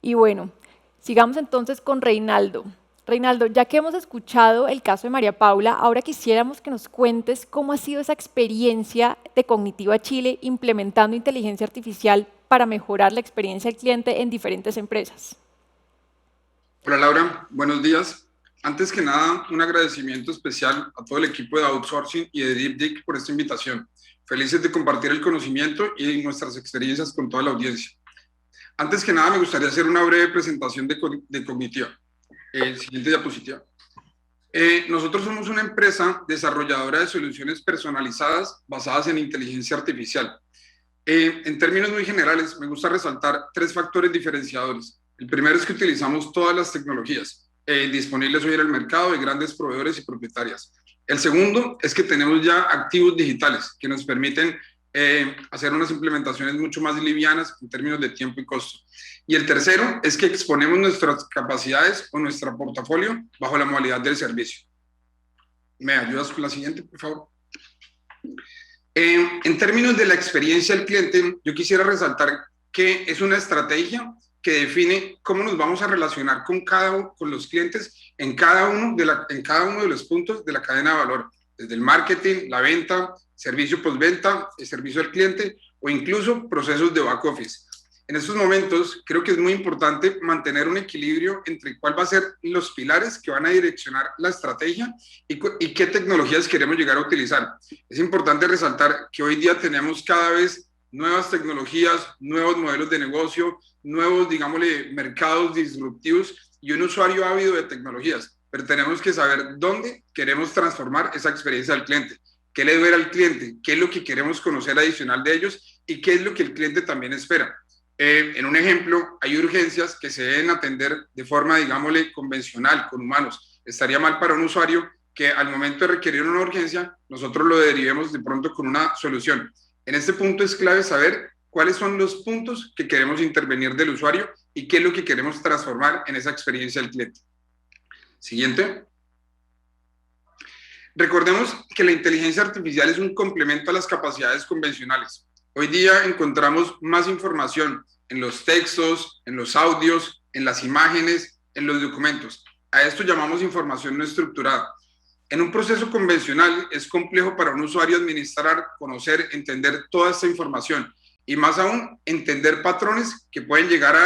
Y bueno, sigamos entonces con Reinaldo. Reinaldo, ya que hemos escuchado el caso de María Paula, ahora quisiéramos que nos cuentes cómo ha sido esa experiencia de Cognitiva Chile implementando inteligencia artificial para mejorar la experiencia del cliente en diferentes empresas. Hola Laura, buenos días. Antes que nada, un agradecimiento especial a todo el equipo de Outsourcing y de DeepDick por esta invitación. Felices de compartir el conocimiento y nuestras experiencias con toda la audiencia. Antes que nada, me gustaría hacer una breve presentación de Cognitiva. Siguiente diapositiva. Nosotros somos una empresa desarrolladora de soluciones personalizadas basadas en inteligencia artificial. En términos muy generales, me gusta resaltar tres factores diferenciadores. El primero es que utilizamos todas las tecnologías disponibles hoy en el mercado de grandes proveedores y propietarias. El segundo es que tenemos ya activos digitales que nos permiten hacer unas implementaciones mucho más livianas en términos de tiempo y costo. Y el tercero es que exponemos nuestras capacidades o nuestro portafolio bajo la modalidad del servicio. ¿Me ayudas con la siguiente, por favor? En términos de la experiencia del cliente, yo quisiera resaltar que es una estrategia que define cómo nos vamos a relacionar con los clientes en cada uno de los puntos de la cadena de valor, desde el marketing, la venta, servicio postventa, el servicio al cliente o incluso procesos de back office. En estos momentos creo que es muy importante mantener un equilibrio entre cuál va a ser los pilares que van a direccionar la estrategia y qué tecnologías queremos llegar a utilizar. Es importante resaltar que hoy día tenemos cada vez nuevas tecnologías, nuevos modelos de negocio, nuevos, digámosle, mercados disruptivos y un usuario ávido de tecnologías. Pero tenemos que saber dónde queremos transformar esa experiencia del cliente, qué le duele al cliente, qué es lo que queremos conocer adicional de ellos y qué es lo que el cliente también espera. En un ejemplo, hay urgencias que se deben atender de forma, digámosle, convencional, con humanos. Estaría mal para un usuario que al momento de requerir una urgencia, nosotros lo derivemos de pronto con una solución. En este punto es clave saber cuáles son los puntos que queremos intervenir del usuario y qué es lo que queremos transformar en esa experiencia del cliente. Siguiente. Recordemos que la inteligencia artificial es un complemento a las capacidades convencionales. Hoy día encontramos más información en los textos, en los audios, en las imágenes, en los documentos. A esto llamamos información no estructurada. En un proceso convencional es complejo para un usuario administrar, conocer, entender toda esta información y más aún entender patrones que pueden llegar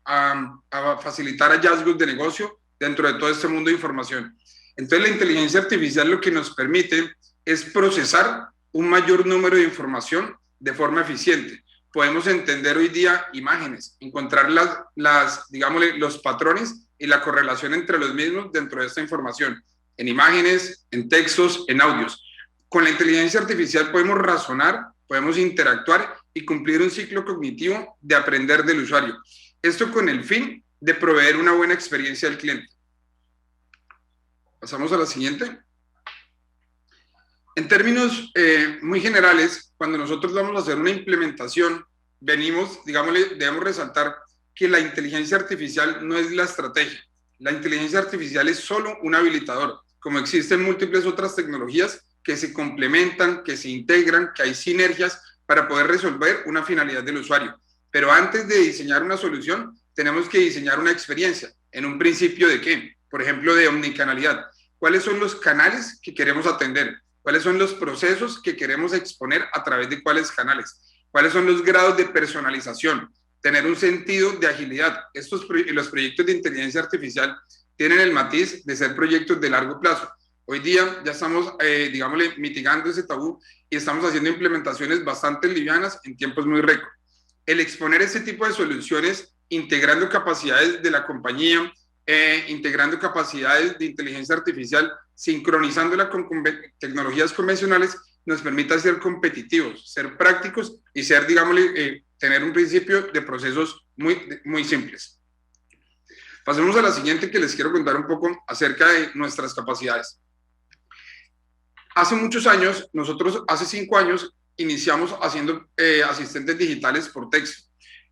a facilitar hallazgos de negocio dentro de todo este mundo de información. Entonces la inteligencia artificial lo que nos permite es procesar un mayor número de información de forma eficiente. Podemos entender hoy día imágenes, encontrar digámosle, los patrones y la correlación entre los mismos dentro de esta información, en imágenes, en textos, en audios. Con la inteligencia artificial podemos razonar, podemos interactuar y cumplir un ciclo cognitivo de aprender del usuario. Esto con el fin de proveer una buena experiencia al cliente. Pasamos a la siguiente. En términos muy generales, cuando nosotros vamos a hacer una implementación, debemos resaltar que la inteligencia artificial no es la estrategia. La inteligencia artificial es solo un habilitador, como existen múltiples otras tecnologías que se complementan, que se integran, que hay sinergias para poder resolver una finalidad del usuario. Pero antes de diseñar una solución, tenemos que diseñar una experiencia. En un principio de ¿qué? Por ejemplo, de omnicanalidad. ¿Cuáles son los canales que queremos atender? ¿Cuáles son los procesos que queremos exponer a través de cuáles canales? ¿Cuáles son los grados de personalización? Tener un sentido de agilidad. Los proyectos de inteligencia artificial tienen el matiz de ser proyectos de largo plazo. Hoy día ya estamos, digámosle, mitigando ese tabú y estamos haciendo implementaciones bastante livianas en tiempos muy récord. El exponer este tipo de soluciones, integrando capacidades de la compañía, integrando capacidades de inteligencia artificial, sincronizándola con tecnologías convencionales, nos permite ser competitivos, ser prácticos y ser, digámosle, tener un principio de procesos muy simples. Pasemos a la siguiente, que les quiero contar un poco acerca de nuestras capacidades. Hace muchos años, nosotros hace 5 años, iniciamos haciendo asistentes digitales por texto.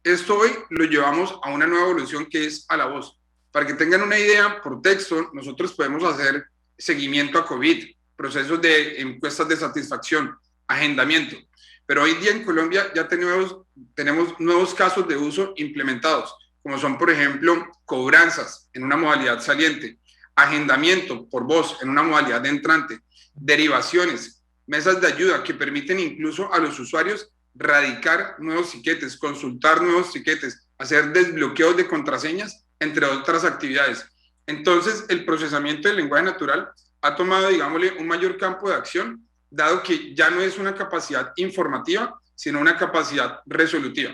Esto hoy lo llevamos a una nueva evolución que es a la voz. Para que tengan una idea, por texto, nosotros podemos hacer seguimiento a COVID, procesos de encuestas de satisfacción, agendamiento. Pero hoy día en Colombia ya tenemos nuevos casos de uso implementados, como son, por ejemplo, cobranzas en una modalidad saliente, agendamiento por voz en una modalidad de entrante, derivaciones, mesas de ayuda que permiten incluso a los usuarios radicar nuevos tiquetes, consultar nuevos tiquetes, hacer desbloqueos de contraseñas, entre otras actividades. Entonces, el procesamiento del lenguaje natural ha tomado, digámosle, un mayor campo de acción, dado que ya no es una capacidad informativa, sino una capacidad resolutiva.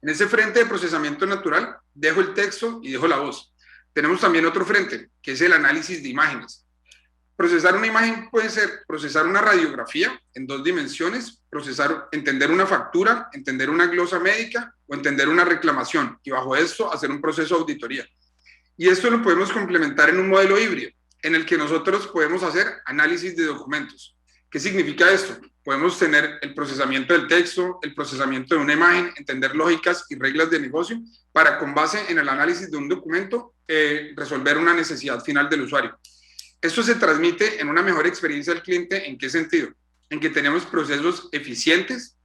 En ese frente de procesamiento natural, dejo el texto y dejo la voz. Tenemos también otro frente, que es el análisis de imágenes. Procesar una imagen puede ser procesar una radiografía en 2 dimensiones, entender una factura, entender una glosa médica o entender una reclamación, y bajo esto hacer un proceso de auditoría. Y esto lo podemos complementar en un modelo híbrido, en el que nosotros podemos hacer análisis de documentos. ¿Qué significa esto? Podemos tener el procesamiento del texto, el procesamiento de una imagen, entender lógicas y reglas de negocio para, con base en el análisis de un documento, resolver una necesidad final del usuario. Esto se transmite en una mejor experiencia del cliente. ¿En qué sentido? En que tenemos procesos eficientes,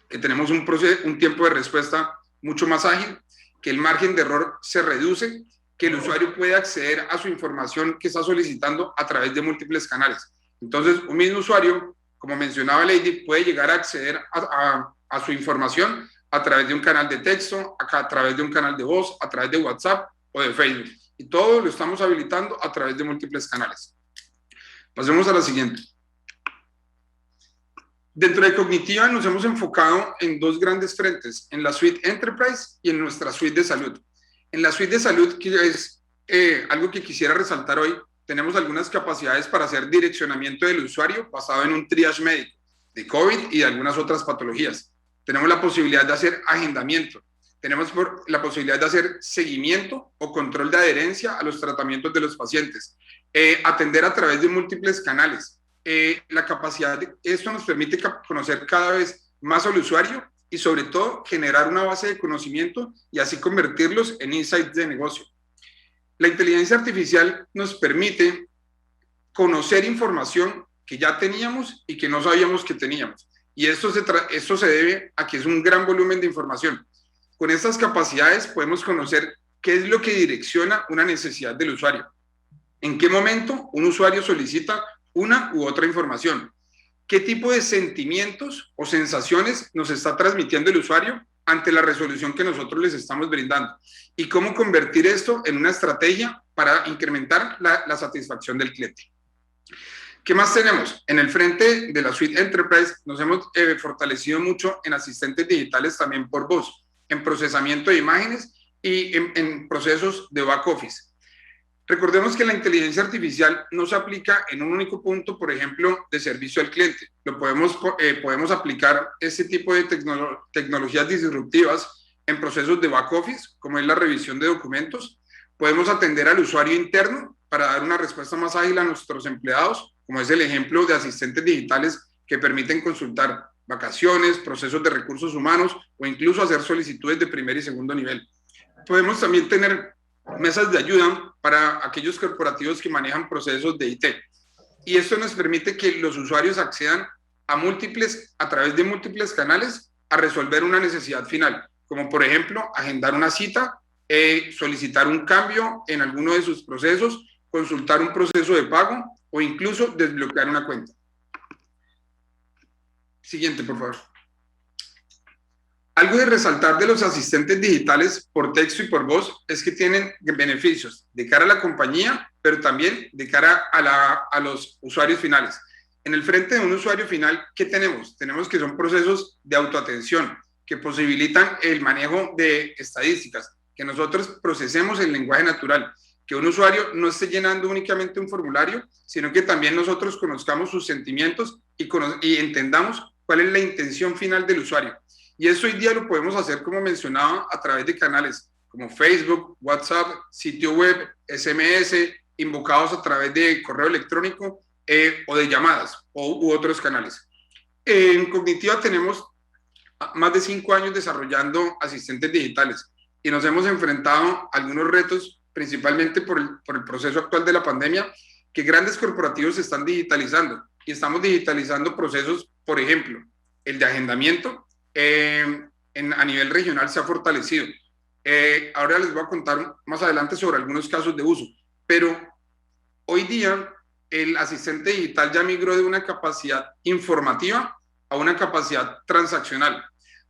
que tenemos un tiempo de respuesta mucho más ágil, que el margen de error se reduce, que el usuario puede acceder a su información que está solicitando a través de múltiples canales. Entonces, un mismo usuario, como mencionaba Lady, puede llegar a acceder a su información a través de un canal de texto, a través de un canal de voz, a través de WhatsApp o de Facebook. Y todo lo estamos habilitando a través de múltiples canales. Pasemos a la siguiente. Dentro de Cognitiva nos hemos enfocado en 2 grandes frentes, en la suite Enterprise y en nuestra suite de salud. En la suite de salud, que es algo que quisiera resaltar hoy, tenemos algunas capacidades para hacer direccionamiento del usuario basado en un triage médico de COVID y de algunas otras patologías. Tenemos la posibilidad de hacer agendamiento. Tenemos la posibilidad de hacer seguimiento o control de adherencia a los tratamientos de los pacientes. Atender a través de múltiples canales. La capacidad esto nos permite conocer cada vez más al usuario y, sobre todo, generar una base de conocimiento y así convertirlos en insights de negocio. La inteligencia artificial nos permite conocer información que ya teníamos y que no sabíamos que teníamos. Y esto se debe a que es un gran volumen de información. Con estas capacidades podemos conocer qué es lo que direcciona una necesidad del usuario. En qué momento un usuario solicita una u otra información. ¿Qué tipo de sentimientos o sensaciones nos está transmitiendo el usuario ante la resolución que nosotros les estamos brindando? Y cómo convertir esto en una estrategia para incrementar la satisfacción del cliente. ¿Qué más tenemos? En el frente de la suite Enterprise nos hemos fortalecido mucho en asistentes digitales también por voz, en procesamiento de imágenes y en procesos de back office. Recordemos que la inteligencia artificial no se aplica en un único punto, por ejemplo, de servicio al cliente. Podemos aplicar este tipo de tecnologías disruptivas en procesos de back office, como es la revisión de documentos. Podemos atender al usuario interno para dar una respuesta más ágil a nuestros empleados, como es el ejemplo de asistentes digitales que permiten consultar vacaciones, procesos de recursos humanos o incluso hacer solicitudes de primer y segundo nivel. Podemos también tener mesas de ayuda para aquellos corporativos que manejan procesos de IT. Y esto nos permite que los usuarios accedan a través de múltiples canales a resolver una necesidad final, como por ejemplo agendar una cita, solicitar un cambio en alguno de sus procesos, consultar un proceso de pago o incluso desbloquear una cuenta. Siguiente, por favor. Algo de resaltar de los asistentes digitales por texto y por voz es que tienen beneficios de cara a la compañía, pero también de cara a los usuarios finales. En el frente de un usuario final, ¿qué tenemos? Tenemos que son procesos de autoatención que posibilitan el manejo de estadísticas, que nosotros procesemos el lenguaje natural, que un usuario no esté llenando únicamente un formulario, sino que también nosotros conozcamos sus sentimientos y entendamos cuál es la intención final del usuario. Y eso hoy día lo podemos hacer, como mencionaba, a través de canales como Facebook, WhatsApp, sitio web, SMS, invocados a través de correo electrónico o de llamadas u otros canales. En Cognitiva tenemos más de 5 años desarrollando asistentes digitales y nos hemos enfrentado a algunos retos, principalmente por el proceso actual de la pandemia, que grandes corporativos se están digitalizando y estamos digitalizando procesos, por ejemplo, el de agendamiento. A nivel regional se ha fortalecido. Ahora les voy a contar más adelante sobre algunos casos de uso, pero hoy día el asistente digital ya migró de una capacidad informativa a una capacidad transaccional.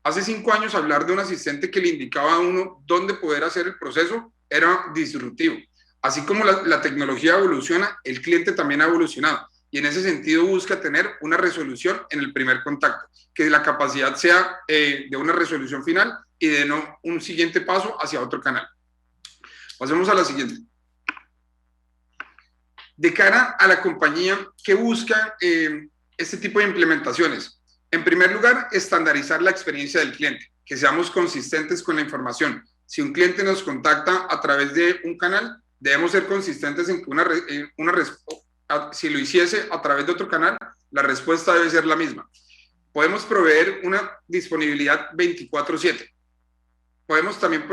Hace 5 años hablar de un asistente que le indicaba a uno dónde poder hacer el proceso era disruptivo. Así como la tecnología evoluciona, el cliente también ha evolucionado y en ese sentido busca tener una resolución en el primer contacto, que la capacidad sea de una resolución final y de no un siguiente paso hacia otro canal. Pasemos a la siguiente. De cara a la compañía, ¿qué busca este tipo de implementaciones? En primer lugar, estandarizar la experiencia del cliente, que seamos consistentes con la información. Si un cliente nos contacta a través de un canal, debemos ser consistentes en que si lo hiciese a través de otro canal, la respuesta debe ser la misma. Podemos proveer una disponibilidad 24/7. Podemos también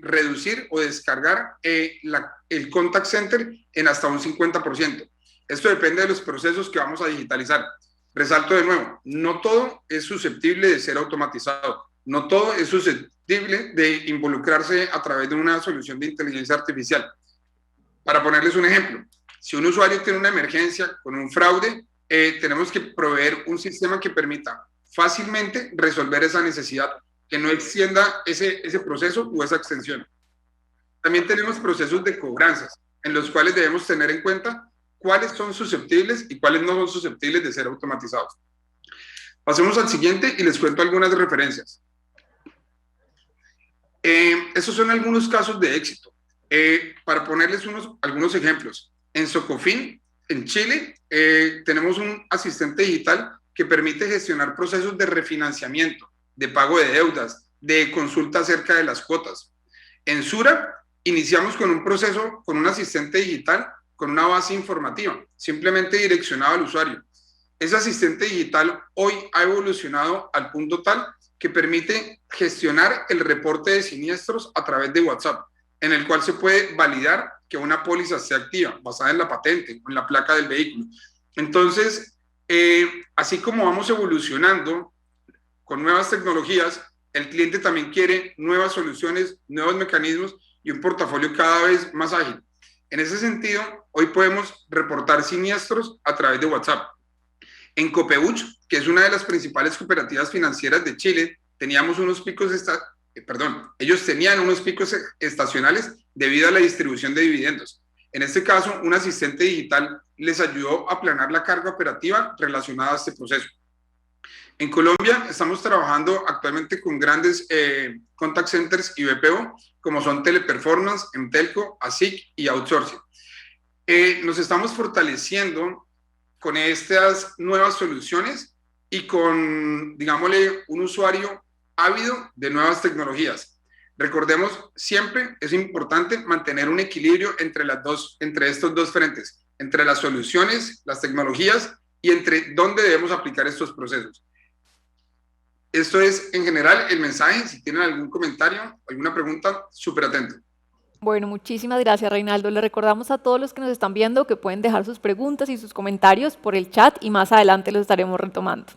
reducir o descargar el contact center en hasta un 50%. Esto depende de los procesos que vamos a digitalizar. Resalto de nuevo, no todo es susceptible de ser automatizado, no todo es susceptible de involucrarse a través de una solución de inteligencia artificial. Para ponerles un ejemplo, si un usuario tiene una emergencia con un fraude, tenemos que proveer un sistema que permita fácilmente resolver esa necesidad, que no extienda ese proceso o esa extensión. También tenemos procesos de cobranzas, en los cuales debemos tener en cuenta cuáles son susceptibles y cuáles no son susceptibles de ser automatizados. Pasemos al siguiente y les cuento algunas referencias. Estos son algunos casos de éxito. Para ponerles algunos ejemplos, en Socofin, en Chile, tenemos un asistente digital que permite gestionar procesos de refinanciamiento, de pago de deudas, de consulta acerca de las cuotas. En Sura, iniciamos con un proceso, con un asistente digital, con una base informativa, simplemente direccionado al usuario. Ese asistente digital hoy ha evolucionado al punto tal que permite gestionar el reporte de siniestros a través de WhatsApp, en el cual se puede validar que una póliza esté activa, basada en la patente o en la placa del vehículo. Entonces, así como vamos evolucionando con nuevas tecnologías, el cliente también quiere nuevas soluciones, nuevos mecanismos y un portafolio cada vez más ágil. En ese sentido, hoy podemos reportar siniestros a través de WhatsApp. En Copeuch, que es una de las principales cooperativas financieras de Chile, teníamos unos picos, ellos tenían unos picos estacionales debido a la distribución de dividendos. En este caso, un asistente digital les ayudó a planear la carga operativa relacionada a este proceso. En Colombia estamos trabajando actualmente con grandes contact centers y BPO, como son Teleperformance, Emtelco, ASIC y Outsourcing. Nos estamos fortaleciendo con estas nuevas soluciones y con, digámosle, un usuario ávido de nuevas tecnologías. Recordemos, siempre es importante mantener un equilibrio entre estos dos frentes, entre las soluciones, las tecnologías y entre dónde debemos aplicar estos procesos. Esto es, en general, el mensaje. Si tienen algún comentario, alguna pregunta, súper atento. Bueno, muchísimas gracias, Reinaldo. Le recordamos a todos los que nos están viendo que pueden dejar sus preguntas y sus comentarios por el chat y más adelante los estaremos retomando.